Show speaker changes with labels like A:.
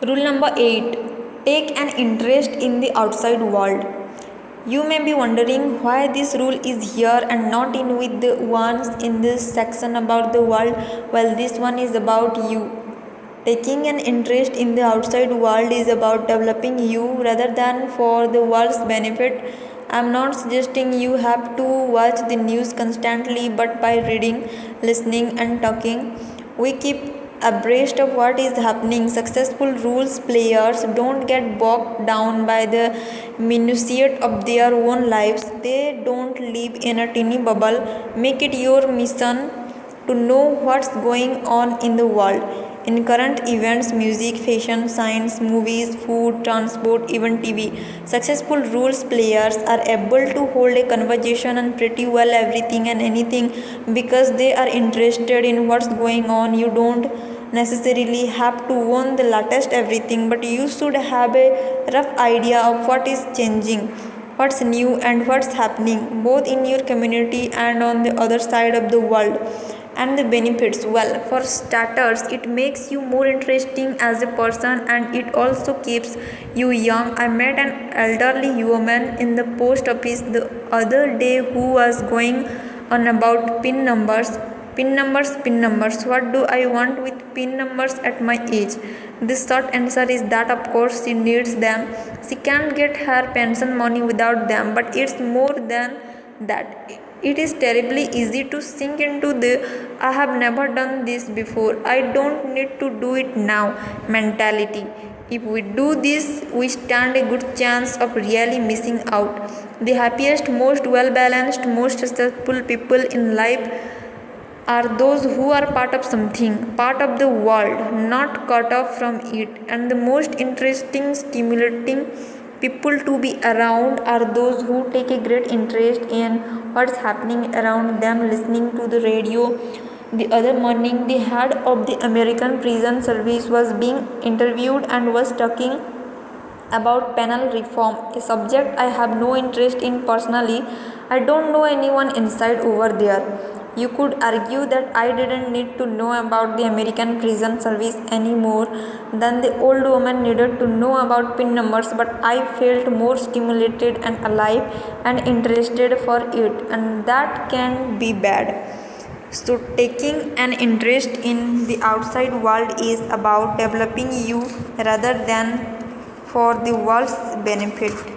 A: Rule number 8. Take an interest in the outside world. You may be wondering why this rule is here and not in with the ones in this section about the world. Well, this one is about you. Taking an interest in the outside world is about developing you rather than for the world's benefit. I'm not suggesting you have to watch the news constantly, but by reading, listening, and talking, we keep abreast of what is happening. Successful rules players don't get bogged down by the minutiae of their own lives. They don't live in a teeny bubble. Make it your mission to know what's going on in the world. In current events, music, fashion, science, movies, food, transport, even TV, successful rules players are able to hold a conversation on pretty well everything and anything because they are interested in what's going on. You don't necessarily have to own the latest everything, but you should have a rough idea of what is changing, what's new, and what's happening both in your community and on the other side of the world. And the benefits, well, for starters, it makes you more interesting as a person and it also keeps you young. I met an elderly woman in the post office the other day who was going on about pin numbers. What do I want with pin numbers at my age? The short answer is that of course she needs them. She can't get her pension money without them, but it's more than that. It is terribly easy to sink into the I have never done this before, I don't need to do it now mentality. If we do this, we stand a good chance of really missing out. The happiest, most well balanced, most successful people in life are those who are part of something, part of the world, not cut off from it. And the most interesting, stimulating people to be around are those who take a great interest in what's happening around them. Listening to the radio the other morning, the head of the American Prison Service was being interviewed and was talking about penal reform, a subject I have no interest in personally. I don't know anyone inside over there. You could argue that I didn't need to know about the American prison service any more than the old woman needed to know about pin numbers, but I felt more stimulated and alive and interested for it, and that can be bad. So, taking an interest in the outside world is about developing you rather than for the world's benefit.